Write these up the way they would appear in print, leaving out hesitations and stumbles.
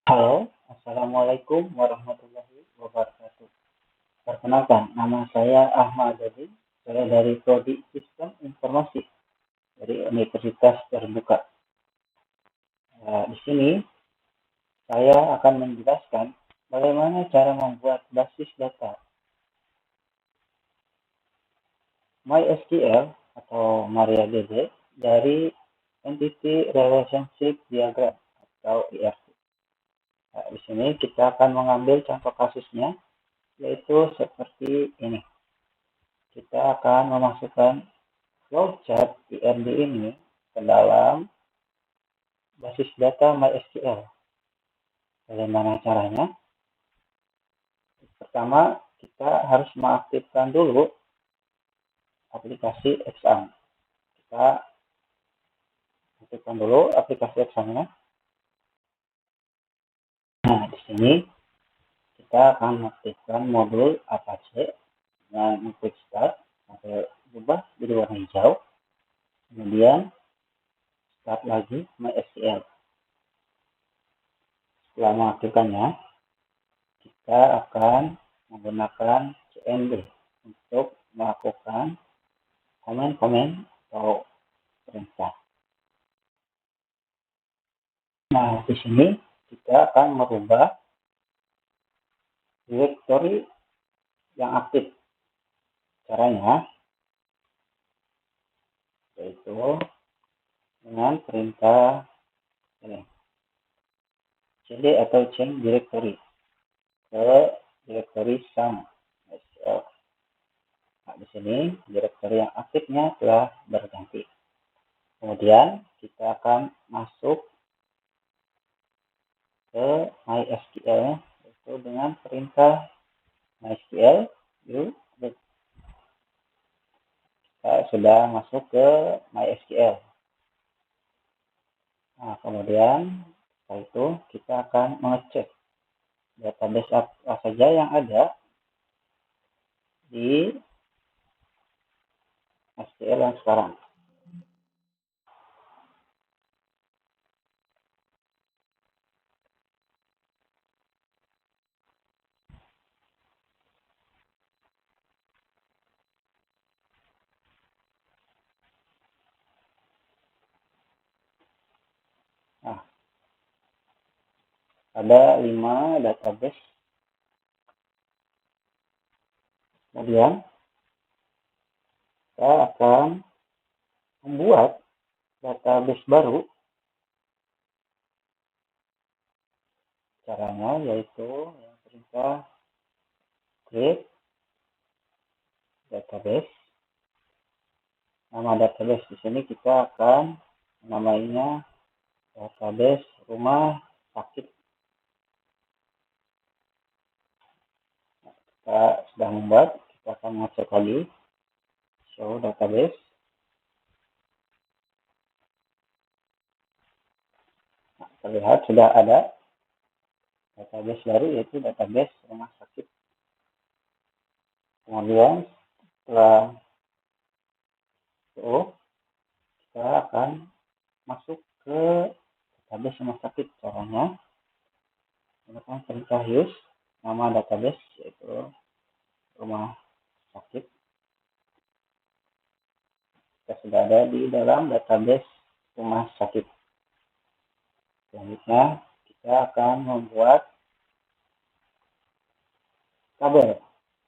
Halo, Assalamualaikum warahmatullahi wabarakatuh. Perkenalkan, nama saya Ahmad Dodi. Saya dari Prodi Sistem Informasi dari Universitas Terbuka. Di sini saya akan menjelaskan bagaimana cara membuat basis data MySQL atau MariaDB dari Entity Relationship Diagram atau ERD. Di sini kita akan mengambil contoh kasusnya, yaitu seperti ini. Kita akan memasukkan flowchart IRD ini ke dalam basis data MySQL. Bagaimana caranya? Pertama, kita harus mengaktifkan dulu aplikasi Exam. Kita aktifkan dulu aplikasi Exam-nya. Nah, di sini kita akan mengaktifkan modul Apache dengan klik start sampai berubah jadi warna hijau. Kemudian start lagi MySQL. Setelah mengaktifkannya, kita akan menggunakan CMD untuk melakukan komen-komen atau perintah. Nah, di sini kita akan merubah directory yang aktif. Caranya yaitu dengan perintah ini, cd atau change directory ke directory sum. Nah, di sini directory yang aktifnya telah berganti. Kemudian kita akan masuk ke MySQL yaitu dengan perintah MySQL view. Kita sudah masuk ke MySQL. Nah, kemudian setelah itu kita akan mengecek database apa saja yang ada di SQL yang sekarang. Nah, ada 5 database. Kemudian kita akan membuat database baru. Caranya yaitu yang perintah create database. Nama database di sini kita akan namainya database rumah sakit. Kita sudah membuat, kita akan ngecek lagi show database. Nah, terlihat sudah ada database baru yaitu database rumah sakit. Kemudian setelah itu kita akan masuk ke database rumah sakit. Caranya menggunakan perintah use nama database yaitu rumah sakit. Kita sudah ada di dalam database rumah sakit. Selanjutnya kita akan membuat tabel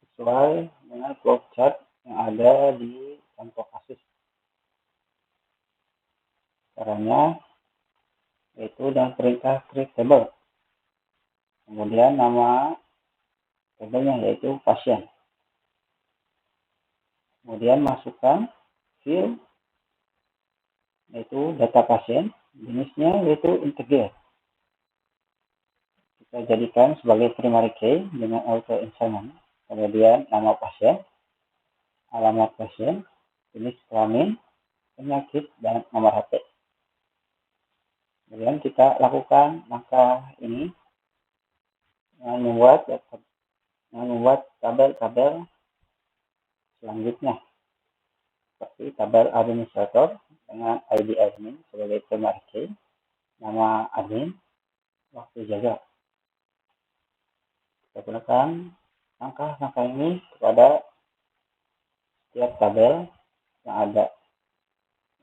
sesuai dengan flowchart yang ada di contoh kasus. Caranya yaitu dengan perintah create table. Kemudian nama tabelnya yaitu pasien. Kemudian masukkan field yaitu data pasien, jenisnya yaitu integer. Kita jadikan sebagai primary key dengan auto insert. Kemudian nama pasien, alamat pasien, jenis kelamin, penyakit, dan nomor HP. Kemudian kita lakukan langkah ini dengan membuat tabel-tabel selanjutnya seperti tabel administrator dengan ID admin sebagai primary key, nama admin, waktu jaga Kita gunakan langkah-langkah ini kepada setiap tabel yang ada,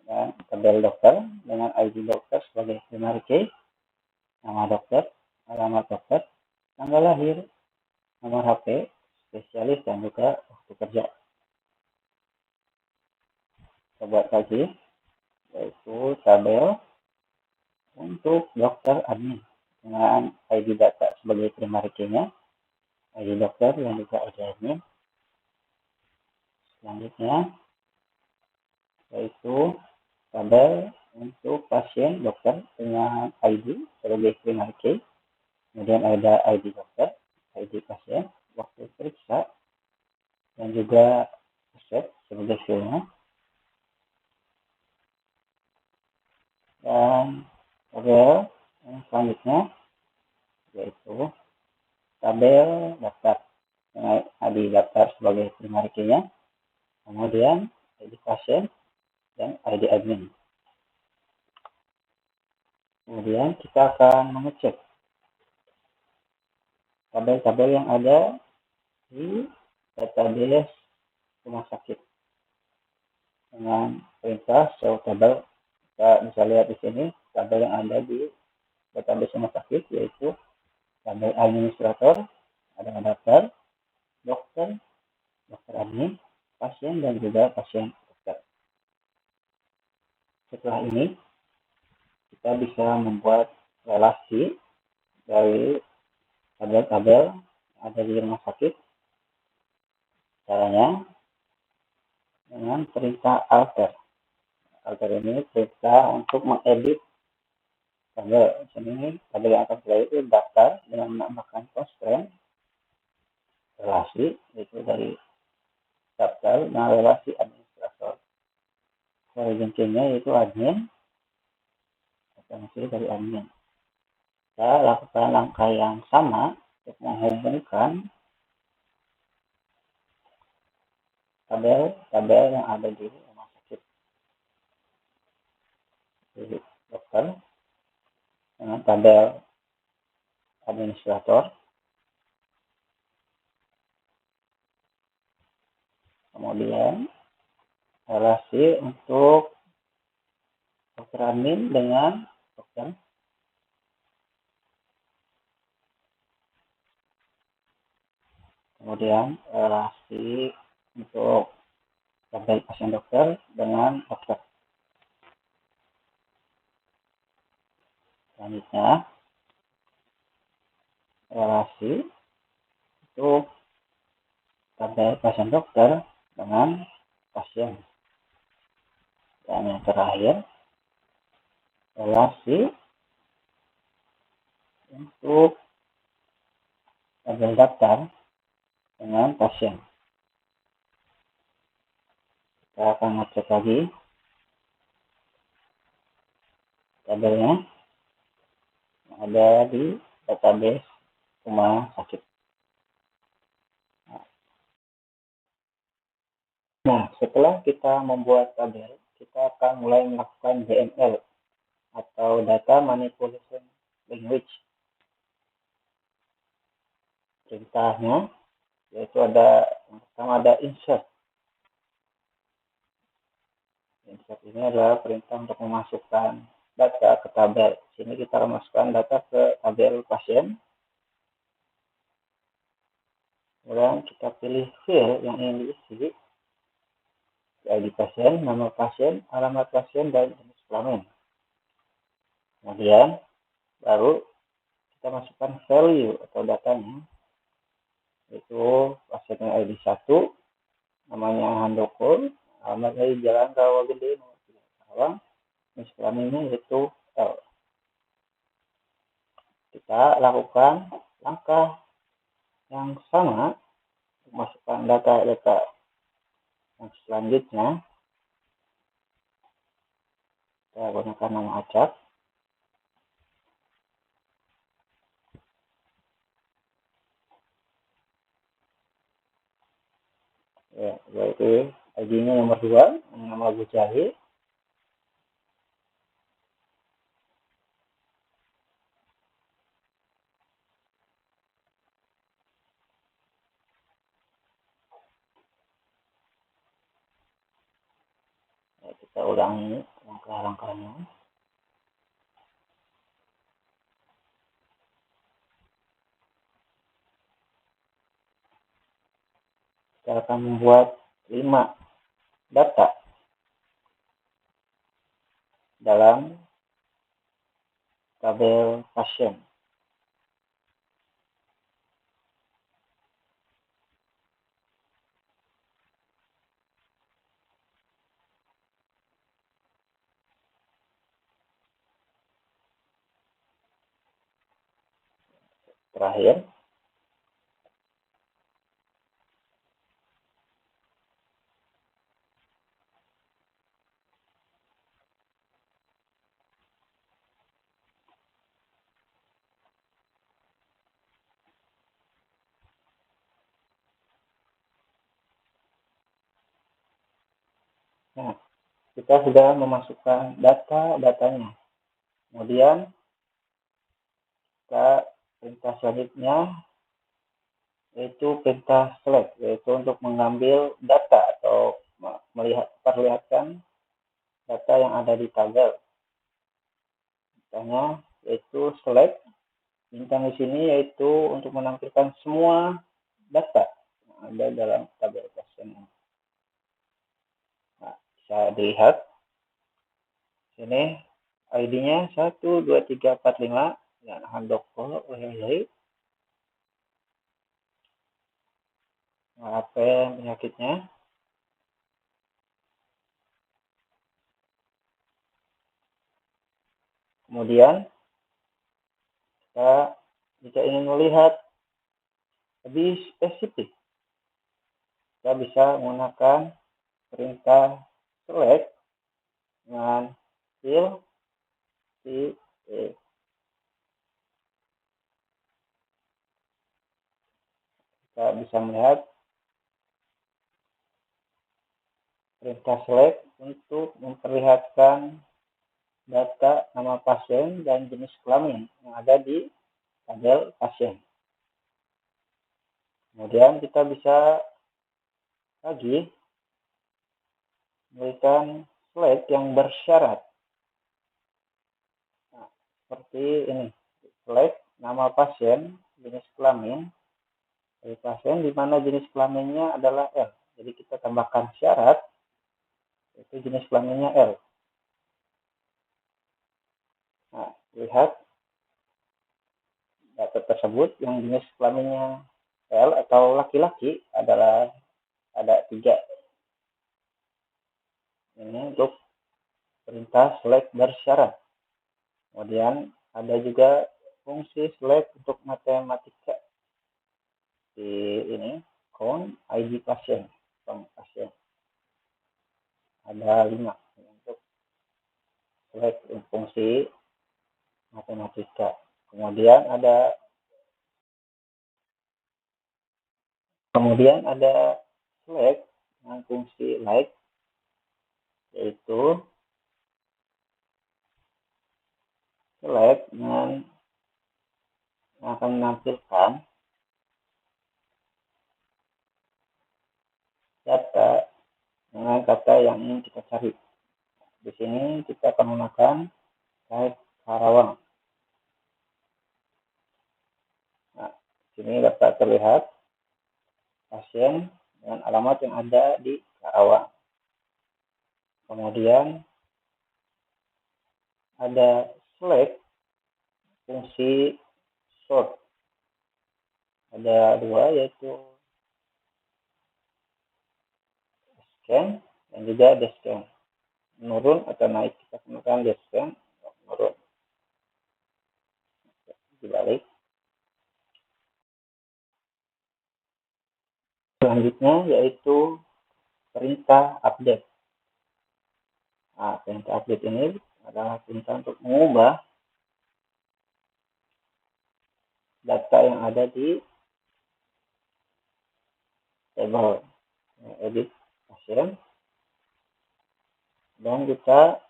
dan tabel dokter dengan ID dokter sebagai primary key, nama dokter, alamat dokter, tanggal lahir, nomor HP, spesialis, dan juga waktu kerja. Kita buat lagi, yaitu tabel untuk dokter admin dengan ID data sebagai primary key-nya, ID dokter yang juga ID admin. Selanjutnya yaitu tabel untuk pasien dokter dengan ID sebagai primary key, kemudian ada ID dokter, ID pasien, waktu periksa, dan juga resep sebagai filenya. Dan tabel yang selanjutnya yaitu tabel daftar dengan ID daftar sebagai primary key-nya, kemudian ID pasien dan ID admin. Kemudian kita akan mengecek tabel-tabel yang ada di database rumah sakit dengan perintah show tabel. Kita bisa lihat di sini tabel yang ada di database rumah sakit, yaitu tabel administrator, ada daftar, dokter, dokter admin, pasien, dan juga pasien dokter. Setelah ini kita bisa membuat relasi dari tabel-tabel yang ada di rumah sakit. Caranya dengan perintah alter. Alter ini perintah untuk mengedit tabel. Di sini tabel yang akan kita itu daftar dengan menambahkan constraint relasi, yaitu dari daftar dengan relasi administrator. Originnya yaitu admin, referensi dari admin. Kita lakukan langkah yang sama untuk menghubungkan tabel-tabel yang ada di rumah sakit. Jadi dokter dengan tabel administrator, kemudian relasi untuk dokter admin dengan dokter, kemudian relasi untuk tabel pasien dokter dengan dokter. Selanjutnya relasi untuk tabel pasien dokter dengan pasien. Dan yang terakhir relasi untuk tabel daftar dengan pasien. Kita akan ngecek lagi tabelnya yang ada di database rumah sakit. Nah, setelah kita membuat tabel, kita akan mulai melakukan DML atau Data Manipulation Language. Perintahnya yaitu yang pertama ada insert. Insert ini adalah perintah untuk memasukkan data ke tabel. Di sini kita memasukkan data ke tabel pasien. Kemudian kita pilih field yang ingin diisi, ID pasien, nama pasien, alamat pasien, dan jenis kelamin. Kemudian baru kita masukkan value atau datanya, yaitu pasien ID 1, namanya Handoko, alamat dari Jalan Rawagede, nomor 3 Karawang, jenis kelaminnya yaitu L. Kita lakukan langkah yang sama untuk masukkan data-data yang selanjutnya. Kita gunakan nama acak. Ya, yaitu ID-nya nomor 2, nama Gujali. Kita ulangi langkah-langkahnya. Kita akan membuat 5 data dalam tabel pasien. Terakhir, nah, kita sudah memasukkan data-datanya. Kemudian kita perintah selanjutnya yaitu perintah select, yaitu untuk mengambil data atau perlihatkan data yang ada di tabel. Misalnya yaitu select, bintang di sini yaitu untuk menampilkan semua data yang ada dalam tabel pasien. Nah, bisa dilihat sini ID-nya 12345 dan handoko apa penyakitnya. Kemudian kita jika ingin melihat lebih spesifik, kita bisa menggunakan perintah select dengan fill kita bisa melihat perintah select untuk memperlihatkan data nama pasien dan jenis kelamin yang ada di tabel pasien. Kemudian kita bisa lagi memberikan select yang bersyarat. Nah, seperti ini, select nama pasien, jenis kelamin dari pasien di mana jenis kelaminnya adalah L. Jadi kita tambahkan syarat yaitu jenis kelaminnya L. Nah, lihat data tersebut yang jenis kelaminnya L atau laki-laki adalah ada 3. Ini untuk perintah select bersyarat. Kemudian ada juga fungsi select untuk matematika di ini count ID pasien, pasien ada 5 untuk select fungsi matematika. Kemudian ada select dengan fungsi like, yaitu select dengan akan menampilkan data dengan kata yang ingin kita cari. Di sini kita akan menggunakan type Karawang. Nah, di sini dapat terlihat pasien dengan alamat yang ada di Karawang. Kemudian ada select fungsi sort. Ada 2 yaitu scan dan juga descan. Menurun atau naik, kita gunakan descan, menurun. Dibalik. Selanjutnya yaitu perintah update. Nah, perintah update ini adalah perintah untuk mengubah data yang ada di tabel edit pasien dan kita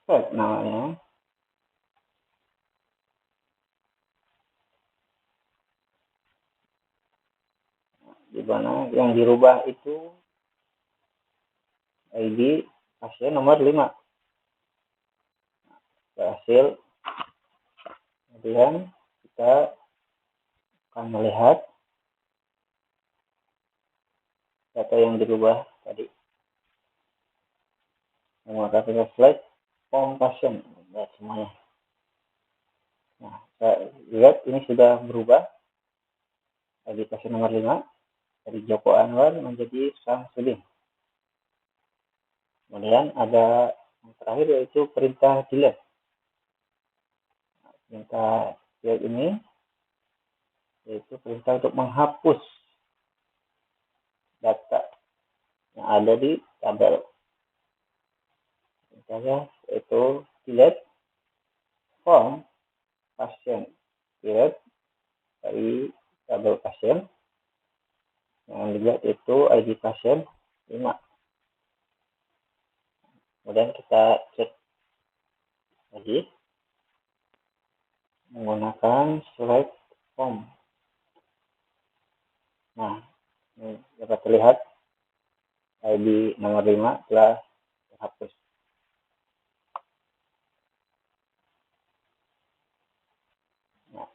set namanya. Di mana yang dirubah itu ID pasien nomor 5 berhasil. Kemudian kita akan melihat data yang dirubah tadi. Menggunakan kita slide form pasien, lihat semuanya. Nah, kita lihat ini sudah berubah dari pasien nomor 5 dari Joko Anwar menjadi Samsudin. Kemudian ada yang terakhir yaitu perintah delete. Perintah delete ini yaitu perintah untuk menghapus data yang ada di tabel. Perintahnya yaitu delete form pasien, delete dari tabel pasien. Yang dilihat itu ID pasien 5. Kemudian kita cek lagi menggunakan slide form. Nah, ini dapat terlihat ID nomor 5 telah terhapus. Nah,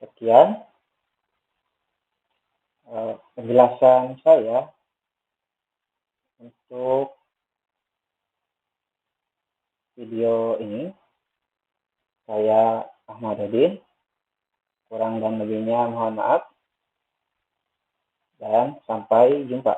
sekian penjelasan saya untuk video ini. Saya Ahmaduddin, kurang dan lebihnya mohon maaf, dan sampai jumpa.